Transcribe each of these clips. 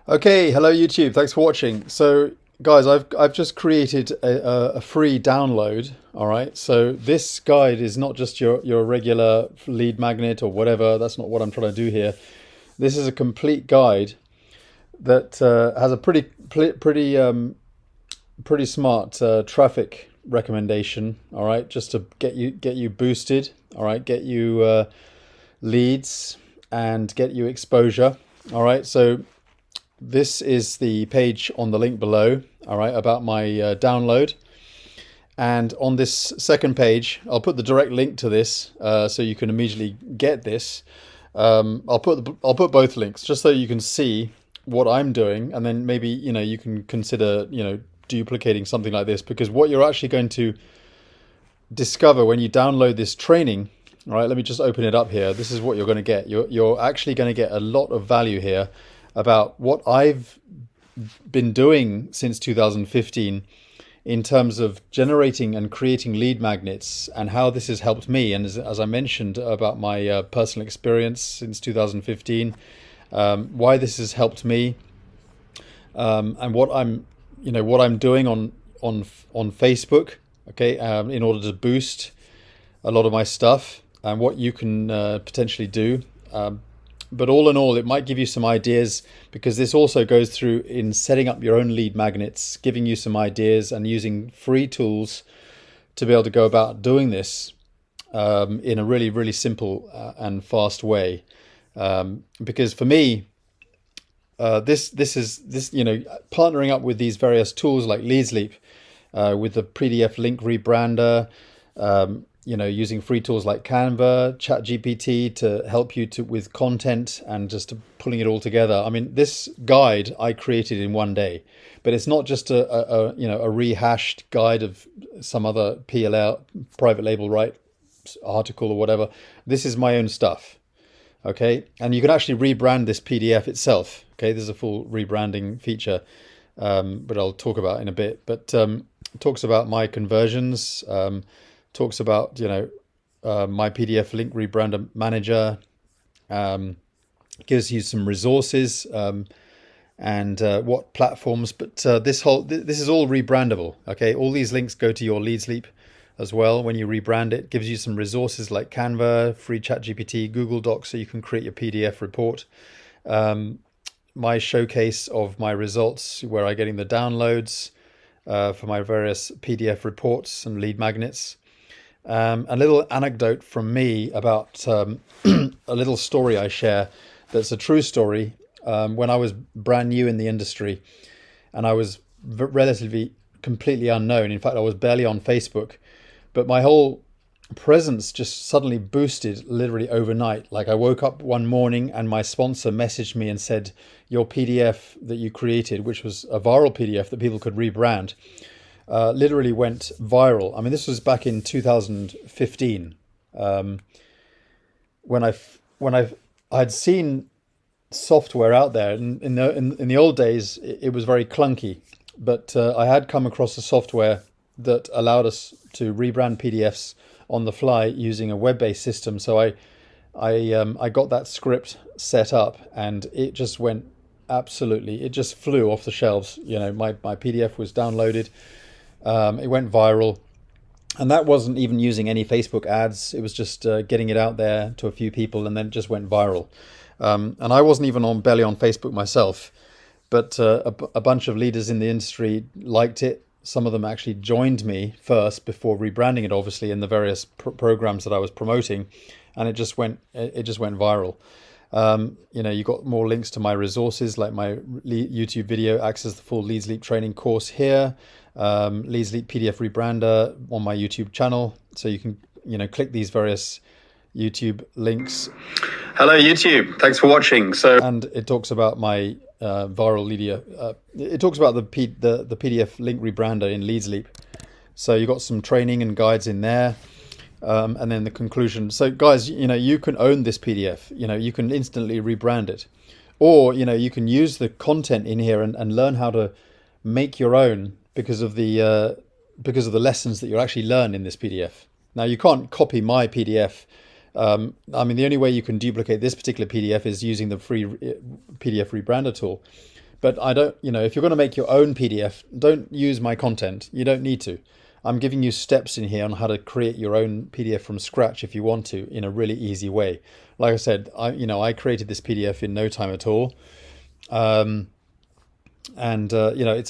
Okay, hello YouTube. Thanks for watching. So, guys, I've just created a free download. All right. So this guide is not just your regular lead magnet or whatever. That's not what I'm trying to do here. This is a complete guide that has a pretty smart traffic recommendation. All right, just to get you boosted. All right, get you leads and get you exposure. All right. So this is the page on the link below, all right, about my download. And on this second page, I'll put the direct link to this so you can immediately get this. I'll put both links just so you can see what I'm doing, and then maybe you can consider duplicating something like this, because what you're actually going to discover when you download this training. All right, let me just open it up here. This is what you're going to get. You're actually going to get a lot of value here about what I've been doing since 2015 in terms of generating and creating lead magnets, and how this has helped me. And as I mentioned about my personal experience since 2015, why this has helped me, and what I'm doing on Facebook, okay, in order to boost a lot of my stuff, and what you can potentially do. But all in all, it might give you some ideas, because this also goes through in setting up your own lead magnets, giving you some ideas and using free tools to be able to go about doing this in a really, really simple and fast way. Because for me, this partnering up with these various tools like LeadsLeap, with the PDF link rebrander, using free tools like Canva, ChatGPT to help you with content, and just pulling it all together. I mean, this guide I created in one day, but it's not just a rehashed guide of some other PLL, private label right article or whatever. This is my own stuff. Okay, and you can actually rebrand this PDF itself. Okay, there's a full rebranding feature, but I'll talk about in a bit. But it talks about my conversions. Talks about my PDF link rebrander manager, gives you some resources, and what platforms. But this is all rebrandable. Okay, all these links go to your LeadsLeap as well. When you rebrand it, gives you some resources like Canva, free ChatGPT, Google Docs, so you can create your PDF report. My showcase of my results, where I'm getting the downloads for my various PDF reports and lead magnets. A little anecdote from me about a little story I share that's a true story. When I was brand new in the industry, and I was relatively completely unknown. In fact, I was barely on Facebook, but my whole presence just suddenly boosted literally overnight. Like, I woke up one morning and my sponsor messaged me and said, your PDF that you created, which was a viral PDF that people could rebrand, literally went viral. I mean, this was back in 2015, when I'd seen software out there. In the old days, it was very clunky, but I had come across a software that allowed us to rebrand PDFs on the fly using a web-based system. So I got that script set up, and it just went it just flew off the shelves. My PDF was downloaded. It went viral, and that wasn't even using any Facebook ads. It was just getting it out there to a few people, and then it just went viral. And I wasn't even barely on Facebook myself, but a bunch of leaders in the industry liked it. Some of them actually joined me first before rebranding it, obviously, in the various programs that I was promoting, and it just went viral. You got more links to my resources, like my YouTube video, access the full LeadsLeap training course here, LeadsLeap PDF rebrander on my YouTube channel. So you can, click these various YouTube links. Hello YouTube, thanks for watching. And it talks about my viral leader. It talks about the PDF link rebrander in LeadsLeap. So you got some training and guides in there. And then the conclusion. So guys, you can own this PDF. You can instantly rebrand it, or you can use the content in here and learn how to make your own, because of the lessons that you actually learn in this PDF. Now, you can't copy my PDF. I mean, the only way you can duplicate this particular PDF is using the free PDF rebrander tool. But I don't, if you're going to make your own PDF, don't use my content. You don't need to. I'm giving you steps in here on how to create your own PDF from scratch if you want to, in a really easy way. Like I said, I created this PDF in no time at all. It's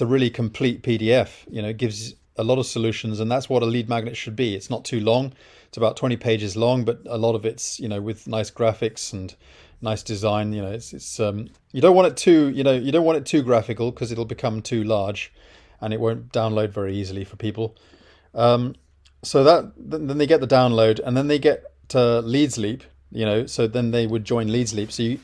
a really complete PDF. It gives a lot of solutions, and that's what a lead magnet should be. It's not too long. It's about 20 pages long, but a lot of it's, with nice graphics and nice design. You don't want it too graphical, because it'll become too large and it won't download very easily for people. So then they get the download, and then they get LeadsLeap, so then they would join LeadsLeap. So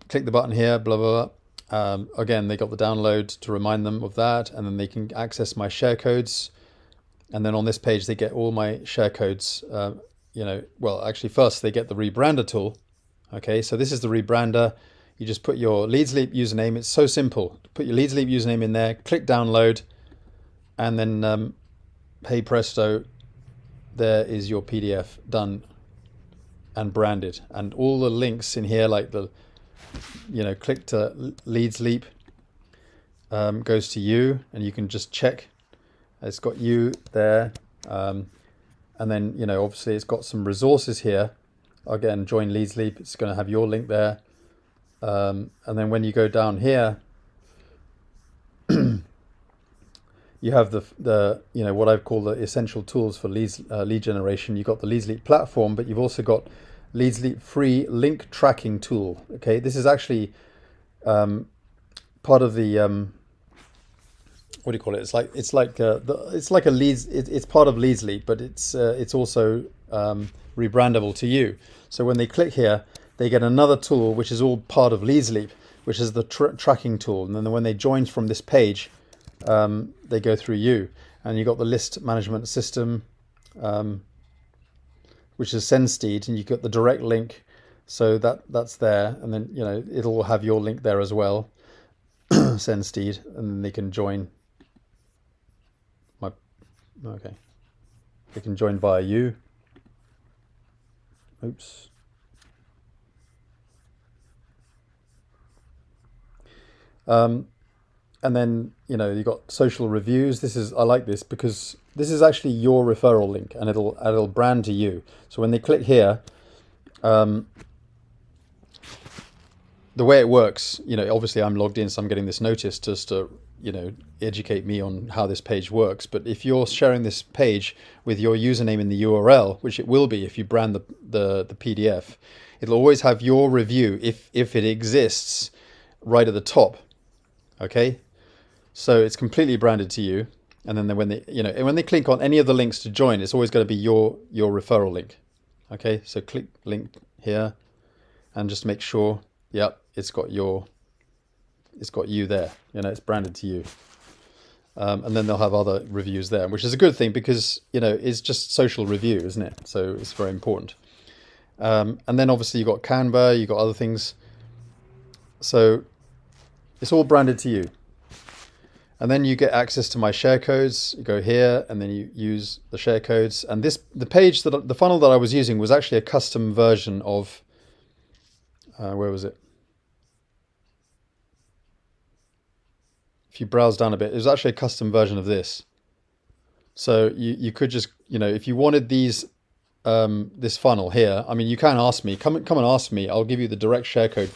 click the button here, blah blah blah. Again, they got the download to remind them of that, and then they can access my share codes. And then on this page, they get all my share codes. Well, actually, first they get the rebrander tool. Okay, so this is the rebrander. You just put your LeadsLeap username. It's so simple. Put your LeadsLeap username in there, click download, and then hey presto, there is your PDF done and branded. And all the links in here, like the, click to LeadsLeap, goes to you, and you can just check. It's got you there. And then, obviously it's got some resources here. Again, join LeadsLeap. It's going to have your link there. And then when you go down here, you have the what I've called the essential tools for lead generation. You've got the LeadsLeap platform, but you've also got LeadsLeap free link tracking tool. Okay, this is actually part of the what do you call it? It's like a leads. It's part of LeadsLeap, but it's also rebrandable to you. So when they click here, they get another tool which is all part of LeadsLeap, which is the tracking tool. And then when they join from this page, they go through you, and you got the list management system, which is SendSteed, and you got the direct link, so that's there, and then it'll have your link there as well, SendSteed, and then they can join. They can join via you. Oops. And then, you got social reviews. I like this because this is actually your referral link, and it'll brand to you. So when they click here, the way it works, obviously I'm logged in, so I'm getting this notice just to, educate me on how this page works. But if you're sharing this page with your username in the URL, which it will be if you brand the PDF, it'll always have your review if it exists right at the top. Okay, so it's completely branded to you, and then when they click on any of the links to join, it's always going to be your referral link. Okay, so click link here, and just make sure, yep, it's got you there. It's branded to you, and then they'll have other reviews there, which is a good thing because it's just social review, isn't it? So it's very important. And then obviously you got Canva, you got other things. So it's all branded to you. And then you get access to my share codes. You go here, and then you use the share codes. And the funnel that I was using was actually a custom version of, where was it? If you browse down a bit, it was actually a custom version of this. So you could just, if you wanted these, this funnel here, I mean, you can ask me, come and ask me. I'll give you the direct share code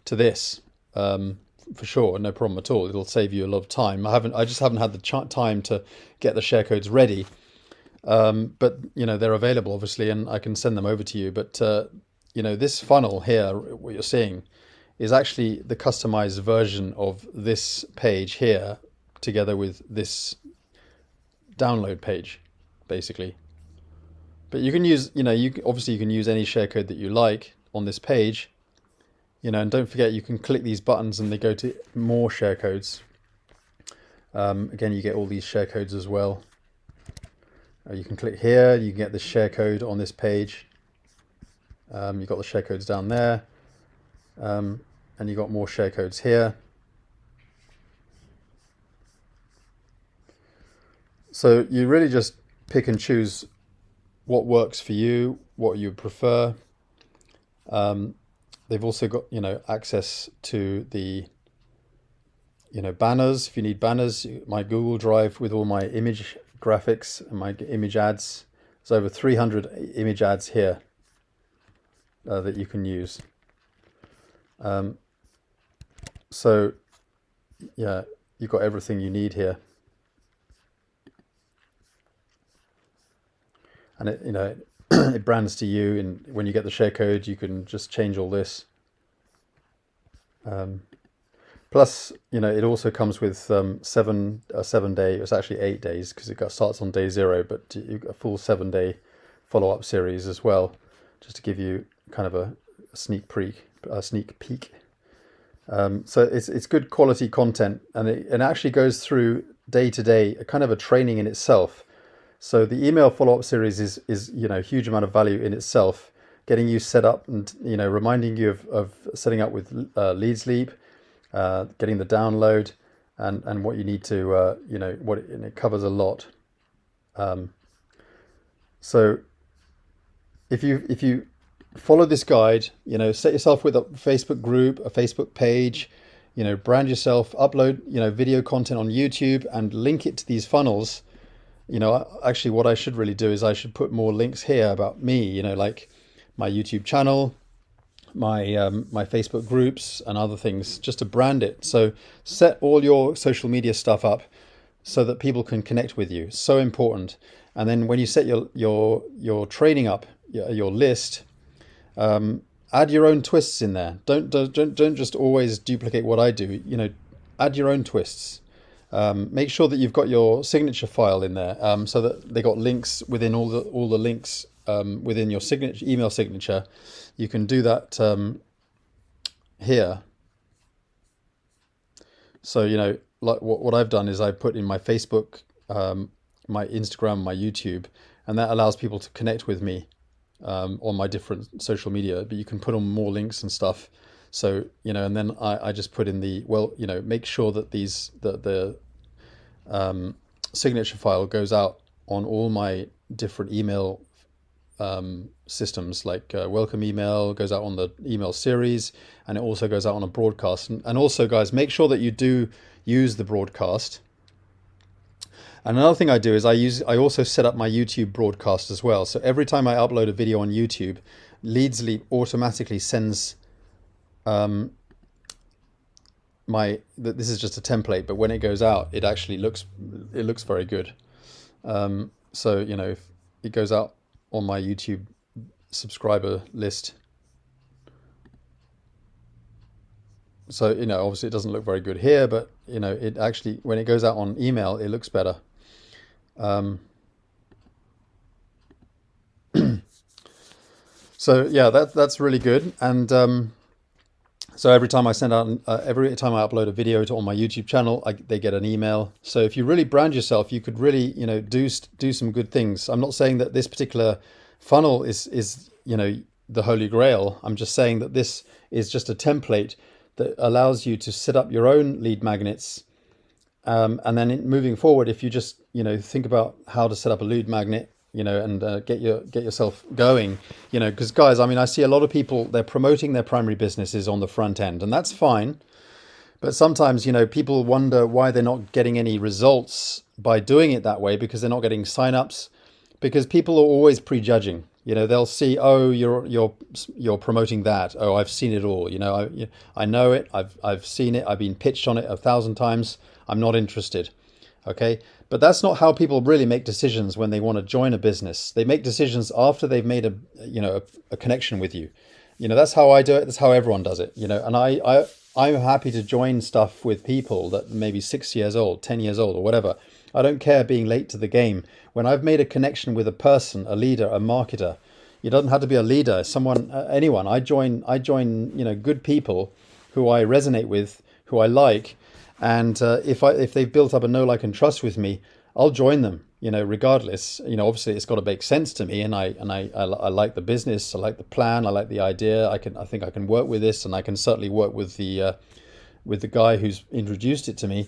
to this. For sure, no problem at all. It'll save you a lot of time. I just haven't had the time to get the share codes ready. But they're available obviously, and I can send them over to you. But this funnel here, what you're seeing, is actually the customized version of this page here, together with this download page, basically. But you can use, obviously you can use any share code that you like on this page. And don't forget, you can click these buttons and they go to more share codes. Again, you get all these share codes as well. You can click here, you can get the share code on this page. You've got the share codes down there. And you've got more share codes here. So you really just pick and choose what works for you, what you prefer. They've also got, access to the banners. If you need banners, my Google Drive with all my image graphics and my image ads. There's over 300 image ads here that you can use. So yeah, you've got everything you need here. And it, it brands to you, and when you get the share code, you can just change all this. Plus, it also comes with 7 day. It's actually 8 days because it starts on day 0, but you've got a full 7-day follow-up series as well, just to give you kind of a sneak peek. So it's good quality content, and it actually goes through day to day, a kind of a training in itself. So the email follow-up series is a huge amount of value in itself, getting you set up and reminding you of setting up with LeadsLeap, getting the download, and what you need to and it covers a lot. So if you follow this guide, set yourself with a Facebook group, a Facebook page, brand yourself, upload video content on YouTube, and link it to these funnels. Actually what I should really do is I should put more links here about me, like my YouTube channel, my Facebook groups and other things, just to brand it. So set all your social media stuff up so that people can connect with you. So important. And then when you set your training up, your list, add your own twists in there. Don't just always duplicate what I do. Add your own twists. Make sure that you've got your signature file in there, so that they got links within all the links within your email signature. You can do that here. So like what I've done is I put in my Facebook, my Instagram, my YouTube, and that allows people to connect with me on my different social media. But you can put on more links and stuff. So and then I just put in make sure that the signature file goes out on all my different email systems, like welcome email goes out on the email series, and it also goes out on a broadcast. And also, guys, make sure that you do use the broadcast. And another thing I do is I also set up my YouTube broadcast as well. So every time I upload a video on YouTube, LeadsLeap automatically sends this is just a template, but when it goes out, it actually looks very good. So if it goes out on my YouTube subscriber list, so obviously it doesn't look very good here, but it actually, when it goes out on email, it looks better. So yeah, that's really good. And so every time I every time I upload a video on my YouTube channel, they get an email. So if you really brand yourself, you could really, do some good things. I'm not saying that this particular funnel is the holy grail. I'm just saying that this is just a template that allows you to set up your own lead magnets. And then moving forward, if you just, think about how to set up a lead magnet, and get yourself going, because guys, I see a lot of people, they're promoting their primary businesses on the front end, and that's fine. But sometimes, people wonder why they're not getting any results by doing it that way, because they're not getting signups, because people are always prejudging. They'll see, oh, you're promoting that. Oh, I've seen it all. I know it. I've seen it. I've been pitched on it 1,000 times. I'm not interested. Okay. But that's not how people really make decisions when they want to join a business. They make decisions after they've made a connection with you. That's how I do it. That's how everyone does it. And I'm happy to join stuff with people that may be 6 years old, 10 years old, or whatever. I don't care being late to the game. When I've made a connection with a person, a leader, a marketer, it doesn't have to be a leader, anyone. I join, good people who I resonate with, who I like. And if they've built up a know, like, and trust with me, I'll join them, regardless. Obviously it's got to make sense to me, and I like the business, I like the plan, I like the idea. I think I can work with this, and I can certainly work with the guy who's introduced it to me.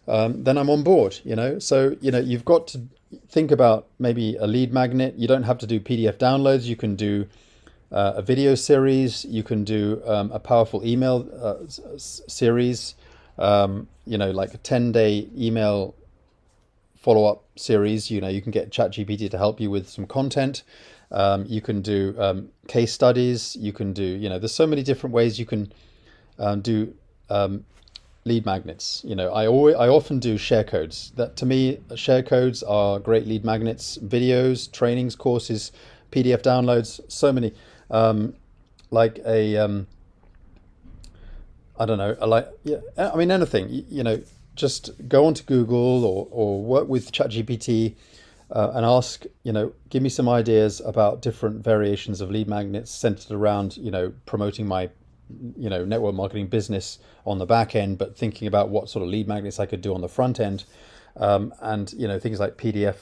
Then I'm on board. So you've got to think about maybe a lead magnet. You don't have to do PDF downloads. You can do a video series. You can do a powerful email series. like a 10-day email follow-up series. You can get ChatGPT to help you with some content. You can do case studies. You can do, there's so many different ways you can do lead magnets. I often do share codes. That, to me, share codes are great lead magnets. Videos, trainings, courses, PDF downloads, so many. Like I don't know, anything. Just go onto Google or work with ChatGPT and ask, give me some ideas about different variations of lead magnets centered around, promoting my, network marketing business on the back end, but thinking about what sort of lead magnets I could do on the front end. And, things like PDF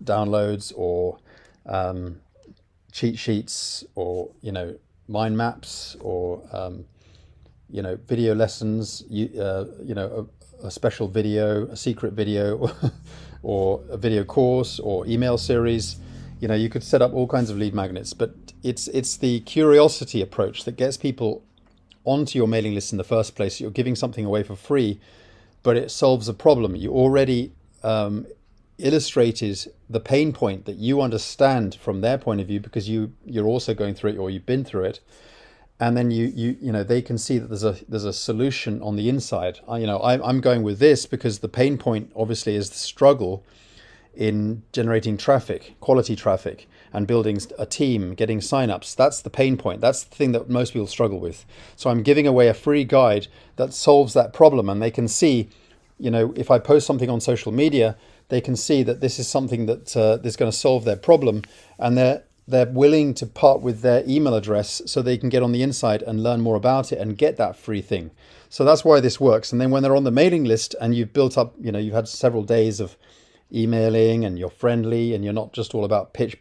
downloads or cheat sheets or, mind maps or, video lessons, a special video, a secret video, or a video course or email series. You could set up all kinds of lead magnets, but it's the curiosity approach that gets people onto your mailing list in the first place. You're giving something away for free, but it solves a problem. You already illustrated the pain point that you understand from their point of view, because you're also going through it, or you've been through it. And then they can see that there's a solution on the inside. I'm going with this because the pain point obviously is the struggle in generating traffic, quality traffic, and building a team, getting signups. That's the pain point. That's the thing that most people struggle with. So I'm giving away a free guide that solves that problem, and they can see, if I post something on social media, they can see that this is something that is going to solve their problem, and they're willing to part with their email address so they can get on the inside and learn more about it and get that free thing. So that's why this works. And then when they're on the mailing list and you've built up, you've had several days of emailing and you're friendly and you're not just all about pitch,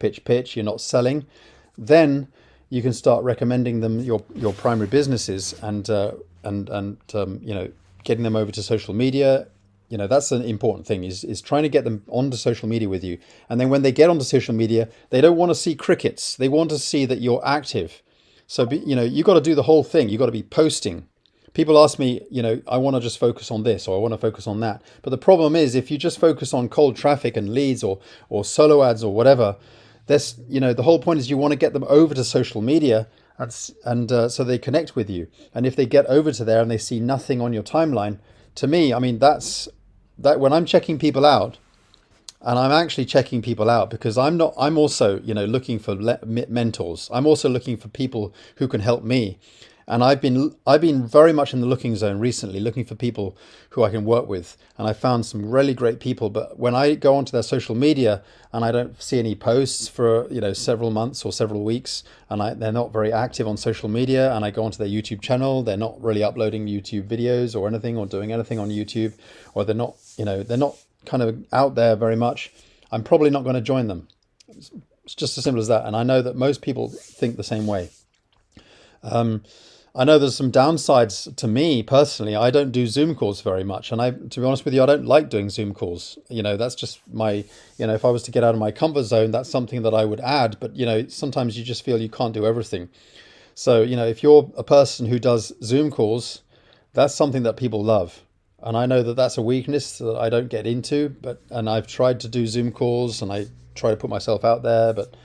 you're not selling, then you can start recommending them your primary businesses and getting them over to social media. That's an important thing, is trying to get them onto social media with you. And then when they get onto social media, they don't want to see crickets. They want to see that you're active. So, you got to do the whole thing. You got to be posting. People ask me, I want to just focus on this, or I want to focus on that. But the problem is, if you just focus on cold traffic and leads or solo ads or whatever, the whole point is you want to get them over to social media and so they connect with you. And if they get over to there and they see nothing on your timeline, to me, that's that when I'm checking people out, and I'm actually checking people out because I'm also, looking for mentors. I'm also looking for people who can help me. And I've been very much in the looking zone recently, looking for people who I can work with. And I found some really great people. But when I go onto their social media and I don't see any posts for, several months or several weeks, and they're not very active on social media, and I go onto their YouTube channel, they're not really uploading YouTube videos or anything, or doing anything on YouTube, or they're not kind of out there very much, I'm probably not going to join them. It's just as simple as that. And I know that most people think the same way. I know there's some downsides to me personally. I don't do Zoom calls very much. And to be honest with you, I don't like doing Zoom calls. That's just my, if I was to get out of my comfort zone, that's something that I would add. But, sometimes you just feel you can't do everything. So, if you're a person who does Zoom calls, that's something that people love. And I know that that's a weakness that I don't get into, and I've tried to do Zoom calls and I try to put myself out there, but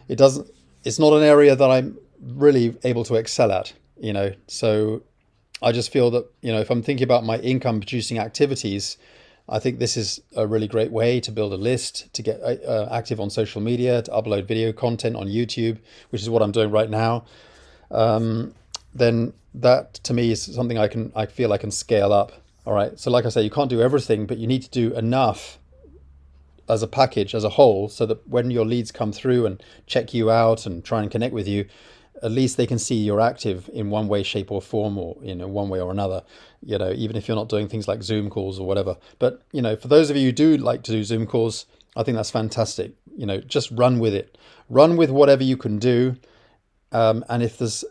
it's not an area that I'm really able to excel at. So I just feel that, if I'm thinking about my income producing activities, I think this is a really great way to build a list, to get active on social media, to upload video content on YouTube, which is what I'm doing right now. Then that to me is something I feel I can scale up. All right. So like I say, you can't do everything, but you need to do enough as a package, as a whole, so that when your leads come through and check you out and try and connect with you, at least they can see you're active in one way, shape or form, or, one way or another, even if you're not doing things like Zoom calls or whatever. But, for those of you who do like to do Zoom calls, I think that's fantastic. Just run with it. Run with whatever you can do. And if there's,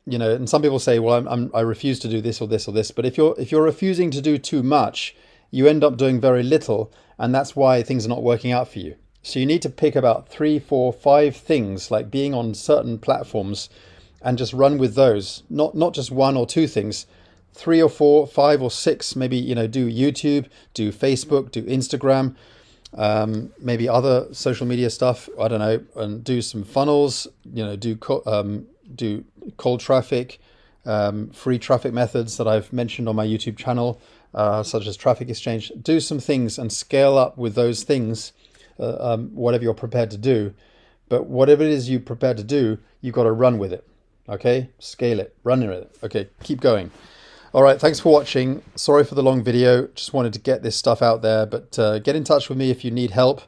and some people say, well, I refuse to do this or this or this. But if you're refusing to do too much, you end up doing very little. And that's why things are not working out for you. So you need to pick about 3, 4, 5 things, like being on certain platforms, and just run with those. Not just 1 or 2 things, 3 or 4, 5 or 6, maybe, you know, do YouTube, do Facebook, do Instagram, maybe other social media stuff, I don't know, and do some funnels, you know, do cold traffic, free traffic methods that I've mentioned on my YouTube channel, such as Traffic Exchange. Do some things and scale up with those things, whatever you're prepared to do. But whatever it is you're prepared to do, you've got to run with it. Okay, scale it, run with it. Okay, keep going. All right, thanks for watching. Sorry for the long video. Just wanted to get this stuff out there, but get in touch with me if you need help.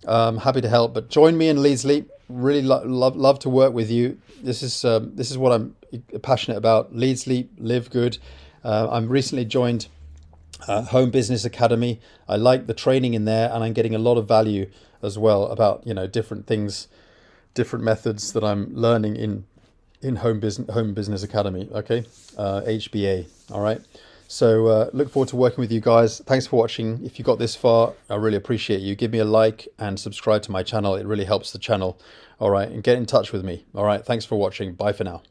Happy to help. But join me in LeadsLeap. Really love to work with you. This is what I'm passionate about. LeadsLeap, live good. I'm recently joined Home Business Academy. I like the training in there, and I'm getting a lot of value as well about, you know, different things, different methods that I'm learning in Home Business Academy. Okay, HBA. All right. So look forward to working with you guys. Thanks for watching. If you got this far, I really appreciate you. Give me a like and subscribe to my channel. It really helps the channel. All right, and get in touch with me. All right. Thanks for watching. Bye for now.